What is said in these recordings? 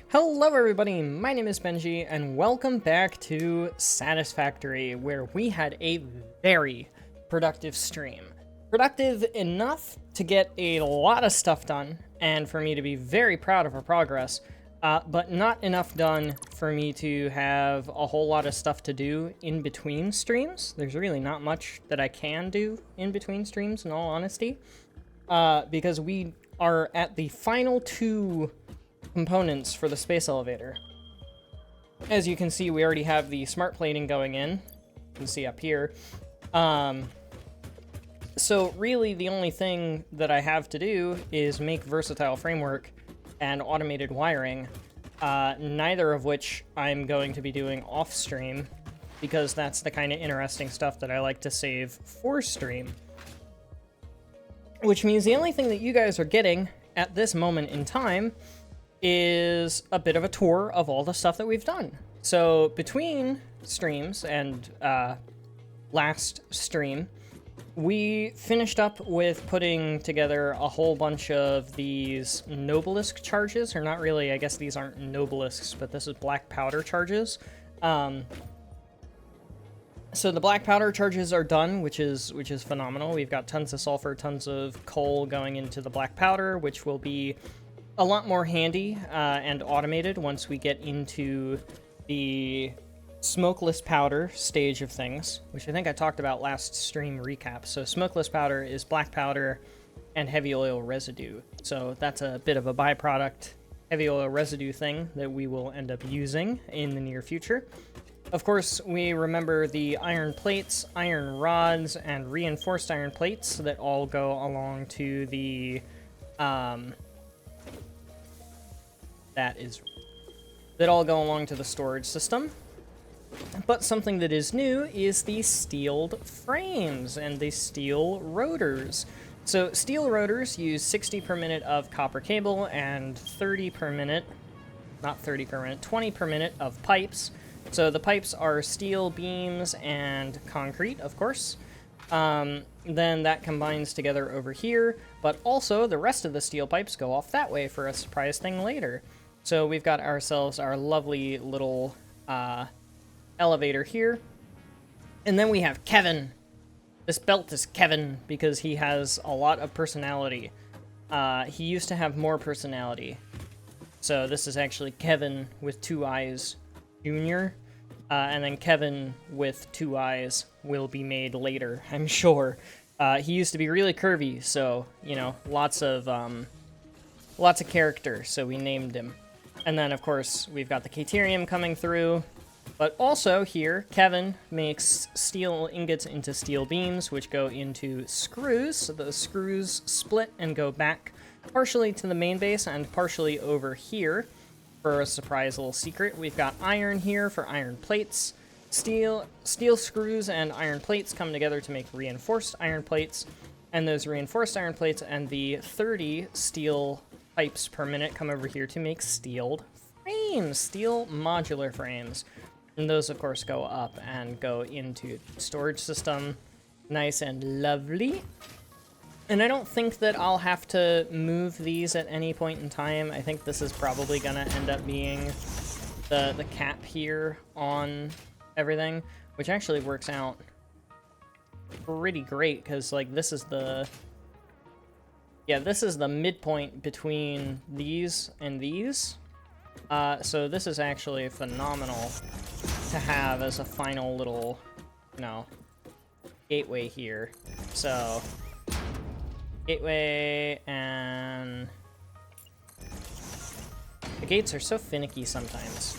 Hello everybody, my name is Benji, and welcome back to Satisfactory, where we had a very productive stream. Productive enough to get a lot of stuff done, and for me to be very proud of our progress, but not enough done for me to have a whole lot of stuff to do in between streams. There's really not much that I can do in between streams, in all honesty, because we are at the final two components for the space elevator. As you can see, we already have the smart plating going in. You can see up here. So really the only thing that I have to do is make versatile framework and automated wiring, neither of which I'm going to be doing off stream, because that's the kind of interesting stuff that I like to save for stream. Which means the only thing that you guys are getting at this moment in time is a bit of a tour of all the stuff that we've done. So between streams and last stream, we finished up with putting together a whole bunch of these Nobelisk charges, or not really, I guess these aren't Nobelisks, but this is black powder charges. So the black powder charges are done, which is phenomenal. We've got tons of sulfur, tons of coal going into the black powder, which will be a lot more handy and automated once we get into the smokeless powder stage of things, which I think I talked about last stream recap. So smokeless powder is black powder and heavy oil residue. So that's a bit of a byproduct heavy oil residue thing that we will end up using in the near future. Of course, we remember the iron plates, iron rods, and reinforced iron plates that all go along to the that all go along to the storage system. But something that is new is the steeled frames and the steel rotors. So steel rotors use 60 per minute of copper cable and 30 per minute, not 30 per minute, 20 per minute of pipes. So the pipes are steel beams and concrete, of course. Then that combines together over here, but also the rest of the steel pipes go off that way for a surprise thing later. So we've got ourselves our lovely little elevator here. And then we have Kevin. This belt is Kevin because he has a lot of personality. He used to have more personality. So this is actually Kevin with two eyes Jr. And then Kevin with two eyes will be made later, I'm sure. He used to be really curvy, so, you know, lots of character, so we named him. And then, of course, we've got the caterium coming through. But also here, Kevin makes steel ingots into steel beams, which go into screws. So those screws split and go back partially to the main base and partially over here for a surprise little secret. We've got iron here for iron plates. Steel screws and iron plates come together to make reinforced iron plates. And those reinforced iron plates and the 30 steel pipes per minute come over here to make steel frames, steel modular frames. And those, of course, go up and go into the storage system. Nice and lovely. And I don't think that I'll have to move these at any point in time. I think this is probably going to end up being the cap here on everything, which actually works out pretty great because, like, this is the midpoint between these and these. So this is actually phenomenal to have as a final little, you know, gateway here. So gateway, and the gates are so finicky sometimes.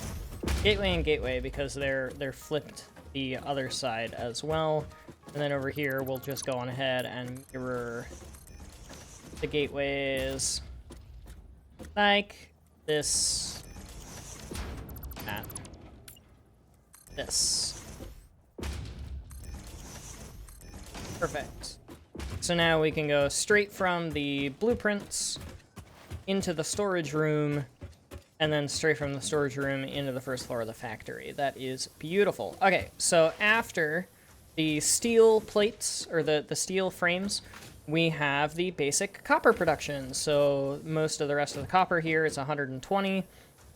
Gateway and gateway because they're flipped the other side as well. And then over here we'll just go on ahead and mirror the gateways like this, that, this. Perfect. So now we can go straight from the blueprints into the storage room, and then straight from the storage room into the first floor of the factory. That is beautiful. Okay, so after the steel plates, or the steel frames, we have the basic copper production. So most of the rest of the copper here is 120.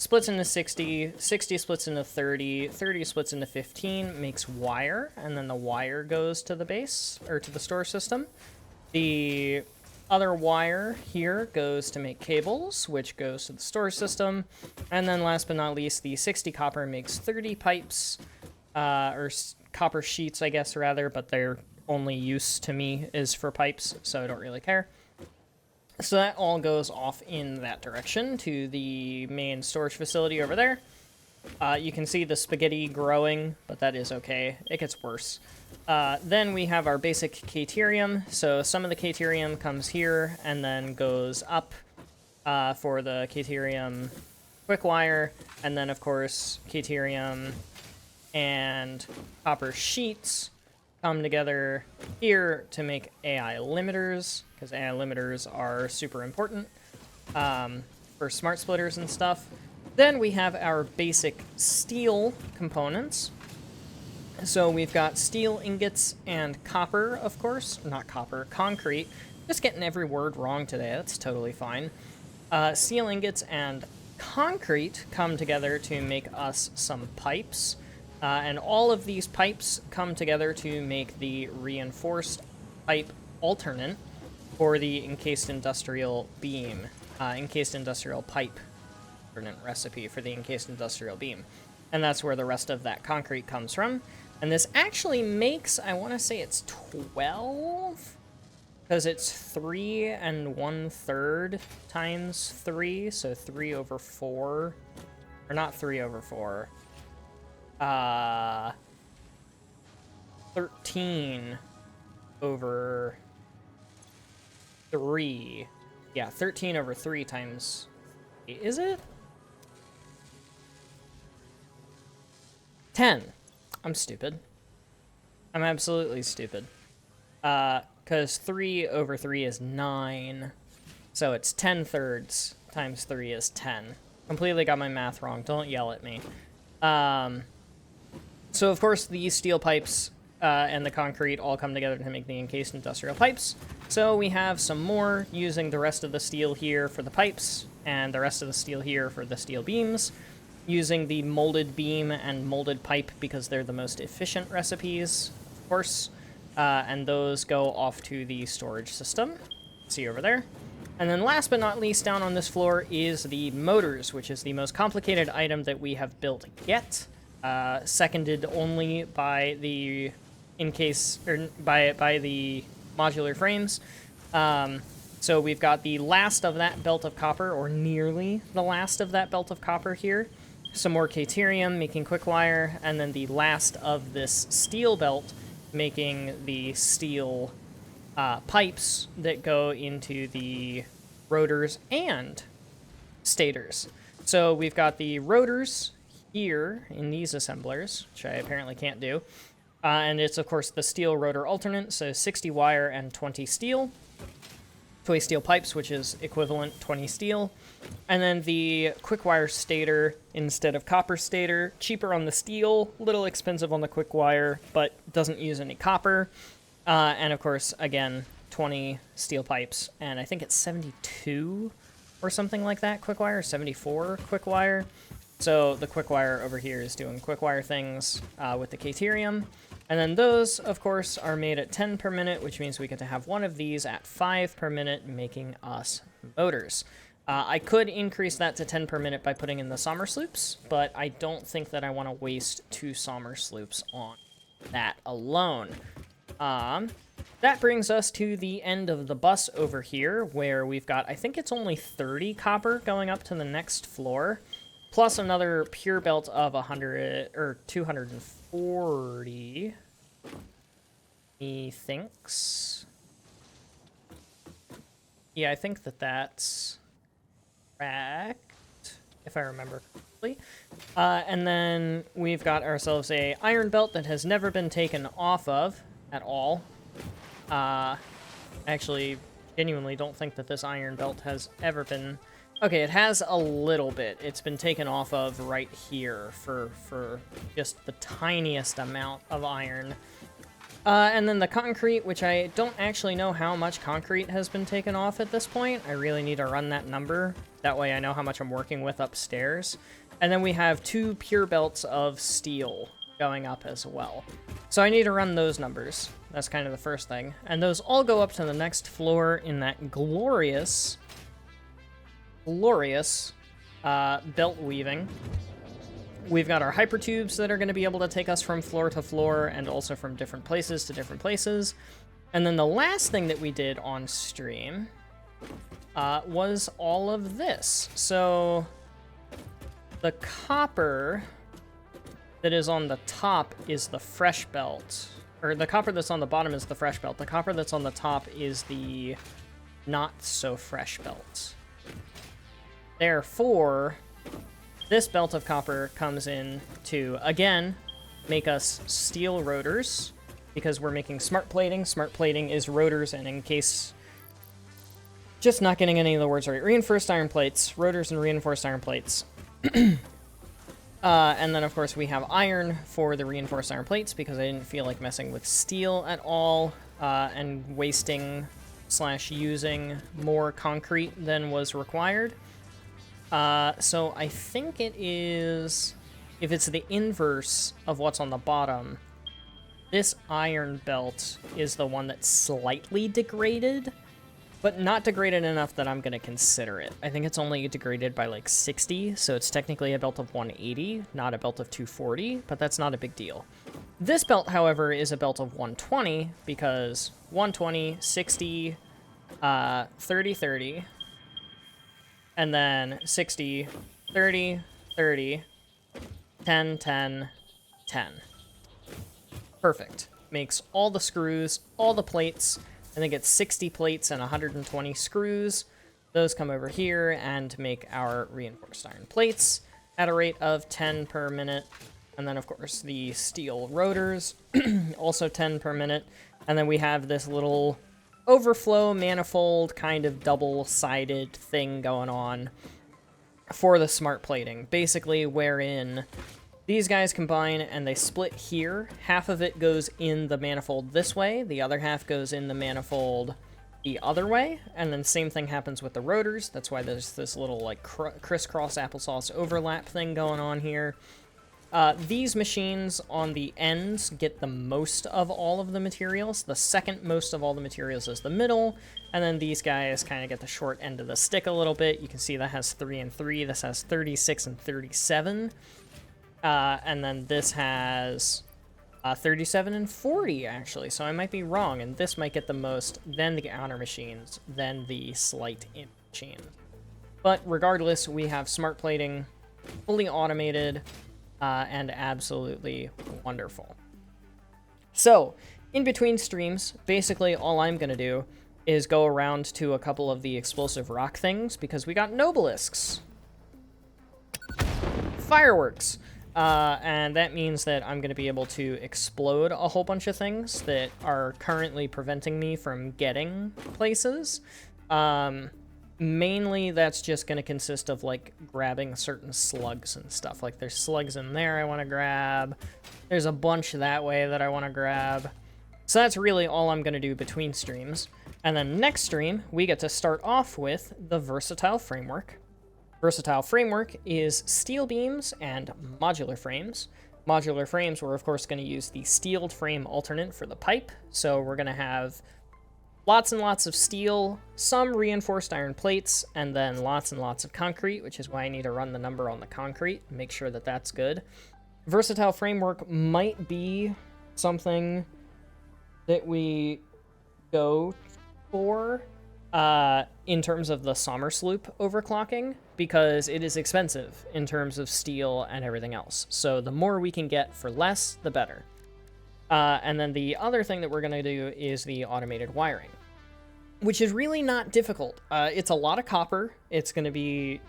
splits into 60, 60 splits into 30, 30 splits into 15, makes wire, and then the wire goes to the base, or to the storage system. The other wire here goes to make cables, which goes to the storage system. And then last but not least, the 60 copper makes 30 pipes, or copper sheets, I guess, rather, but their only use to me is for pipes, so I don't really care. So that all goes off in that direction to the main storage facility over there. You can see the spaghetti growing, but that is okay. It gets worse. Then we have our basic caterium. So some of the caterium comes here and then goes up for the caterium quick wire. And then, of course, caterium and copper sheets come together here to make AI limiters, because AI limiters are super important for smart splitters and stuff. Then we have our basic steel components. So we've got steel ingots and copper, of course. Not copper, concrete. Just getting every word wrong today. That's totally fine. Steel ingots and concrete come together to make us some pipes. And all of these pipes come together to make the reinforced pipe alternate for the encased industrial beam. Encased industrial pipe alternate recipe for the encased industrial beam. And that's where the rest of that concrete comes from. And this actually makes, I want to say it's 12, because it's 3 1/3 times 3, so 3 over 4, or not 3 over 4. 13 over 3. Yeah, 13 over 3 times... Is it? 10. I'm stupid. I'm absolutely stupid. Because 3 over 3 is 9. So it's 10/3 times 3 is 10. Completely got my math wrong. Don't yell at me. So, of course, these steel pipes and the concrete all come together to make the encased industrial pipes. So we have some more using the rest of the steel here for the pipes and the rest of the steel here for the steel beams, using the molded beam and molded pipe because they're the most efficient recipes, of course, and those go off to the storage system. See over there. And then last but not least, down on this floor is the motors, which is the most complicated item that we have built yet. Seconded only by the by the modular frames. So we've got the last of that belt of copper, or nearly the last of that belt of copper here. Some more caterium making quick wire, and then the last of this steel belt making the steel pipes that go into the rotors and stators. So we've got the rotors here in these assemblers, which I apparently can't do. And it's, of course, the steel rotor alternate, so 60 wire and 20 steel. 20 steel pipes, which is equivalent 20 steel. And then the quick wire stator instead of copper stator. Cheaper on the steel, little expensive on the quick wire, but doesn't use any copper. And, of course, again, 20 steel pipes. And I think it's 72 or something like that, quick wire, 74 quick wire. So the quick wire over here is doing quick wire things with the caterium. And then those, of course, are made at 10 per minute, which means we get to have one of these at 5 per minute, making us motors. I could increase that to 10 per minute by putting in the Sommersloops, but I don't think that I want to waste 2 Sommersloops on that alone. That brings us to the end of the bus over here, where we've got, I think it's only 30 copper going up to the next floor. Plus another pure belt of 100 or 240. He thinks. Yeah, I think that's correct, if I remember correctly. And then we've got ourselves a iron belt that has never been taken off of at all. Actually, genuinely don't think that this iron belt has ever been. Okay, it has a little bit. It's been taken off of right here for just the tiniest amount of iron. And then the concrete, which I don't actually know how much concrete has been taken off at this point. I really need to run that number That way I know how much I'm working with upstairs. And then we have 2 pure belts of steel going up as well. So I need to run those numbers. That's kind of the first thing. And those all go up to the next floor in that glorious belt weaving. We've got our hypertubes that are going to be able to take us from floor to floor and also from different places to different places. And then the last thing that we did on stream was all of this. So the copper that is on the top is the fresh belt. Or the copper that's on the bottom is the fresh belt. The copper that's on the top is the not so fresh belt. Therefore, this belt of copper comes in to, again, make us steel rotors, because we're making smart plating. Smart plating is rotors, and in case... Just not getting any of the words right. Reinforced iron plates, rotors and reinforced iron plates. And then, of course, we have iron for the reinforced iron plates, because I didn't feel like messing with steel at all, and wasting / using more concrete than was required. So I think it is, if it's the inverse of what's on the bottom, this iron belt is the one that's slightly degraded, but not degraded enough that I'm going to consider it. I think it's only degraded by like 60, so it's technically a belt of 180, not a belt of 240, but that's not a big deal. This belt, however, is a belt of 120, because 120, 60, 30, 30, and then 60, 30, 30, 10, 10, 10. Perfect. Makes all the screws, all the plates. I think it's 60 plates and 120 screws. Those come over here and make our reinforced iron plates at a rate of 10 per minute. And then, of course, the steel rotors, also 10 per minute. And then we have this little overflow manifold kind of double-sided thing going on for the smart plating. Basically, wherein these guys combine and they split here. Half of it goes in the manifold this way, the other half goes in the manifold the other way, and then same thing happens with the rotors. That's why there's this little like crisscross applesauce overlap thing going on here. These machines on the ends get the most of all of the materials. The second most of all the materials is the middle, and then these guys kind of get the short end of the stick a little bit. You can see that has 3 and 3. This has 36 and 37. And then this has 37 and 40, actually, so I might be wrong, and this might get the most, then the outer machines, then the slight in machine. But regardless, we have smart plating, fully automated, and absolutely wonderful. So, in between streams, basically all I'm going to do is go around to a couple of the explosive rock things, because we got nobelisks. Fireworks. And that means that I'm going to be able to explode a whole bunch of things that are currently preventing me from getting places. Mainly that's just going to consist of like grabbing certain slugs and stuff. Like there's slugs in there I want to grab. There's a bunch that way that I want to grab. So that's really all I'm going to do between streams. And then next stream, we get to start off with the versatile framework. Versatile framework is steel beams and modular frames. Modular frames, we're of course going to use the steeled frame alternate for the pipe. So we're going to have lots and lots of steel, some reinforced iron plates, and then lots and lots of concrete, which is why I need to run the number on the concrete and make sure that that's good. Versatile framework might be something that we go for in terms of the Sommersloop overclocking, because it is expensive in terms of steel and everything else. So the more we can get for less, the better. And then the other thing that we're going to do is the automated wiring, which is really not difficult. It's a lot of copper. It's going to be,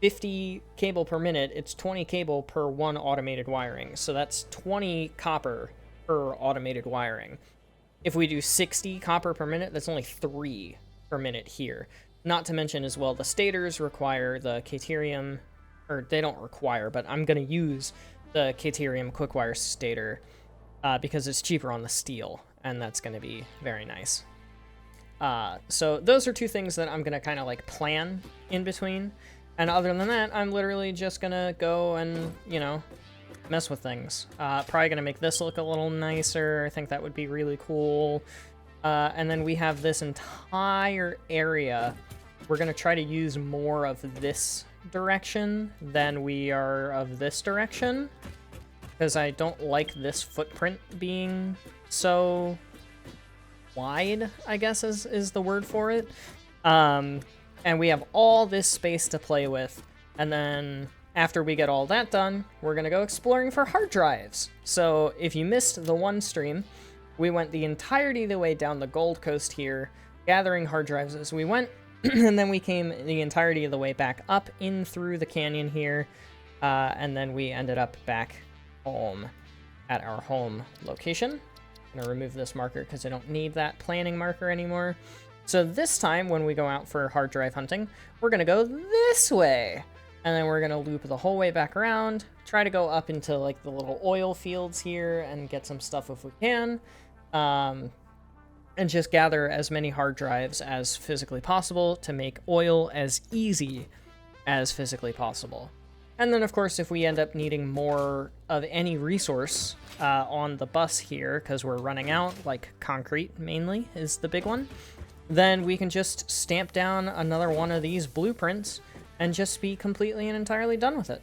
50 cable per minute. It's 20 cable per one automated wiring. So that's 20 copper per automated wiring. If we do 60 copper per minute, that's only 3 per minute here. Not to mention as well, the stators require the caterium, or they don't require, but I'm going to use the caterium quickwire stator because it's cheaper on the steel, and that's going to be very nice. So those are two things that I'm going to kind of like plan in between. And other than that, I'm literally just going to go and, you know, mess with things. Probably going to make this look a little nicer. I think that would be really cool. And then we have this entire area. We're going to try to use more of this direction than we are of this direction, because I don't like this footprint being so wide, I guess is the word for it. And we have all this space to play with, and then after we get all that done, we're going to go exploring for hard drives. So if you missed the one stream, we went the entirety of the way down the Gold Coast here, gathering hard drives as we went, and then we came the entirety of the way back up in through the canyon here, and then we ended up back home at our home location. I'm going to remove this marker because I don't need that planning marker anymore. So this time when we go out for hard drive hunting, we're going to go this way, and then we're going to loop the whole way back around, try to go up into like the little oil fields here and get some stuff if we can. And just gather as many hard drives as physically possible to make oil as easy as physically possible. And then, of course, if we end up needing more of any resource on the bus here, because we're running out, like concrete mainly is the big one, then we can just stamp down another one of these blueprints and just be completely and entirely done with it.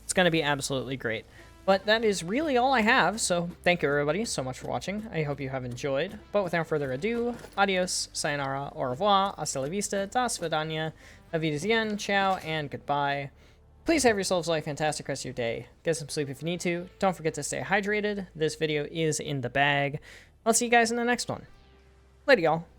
It's going to be absolutely great. But that is really all I have, so thank you everybody so much for watching. I hope you have enjoyed. But without further ado, adios, sayonara, au revoir, hasta la vista, das vidania, auf Wiedersehen, ciao, and goodbye. Please have yourselves a fantastic rest of your day. Get some sleep if you need to. Don't forget to stay hydrated. This video is in the bag. I'll see you guys in the next one. Later, y'all.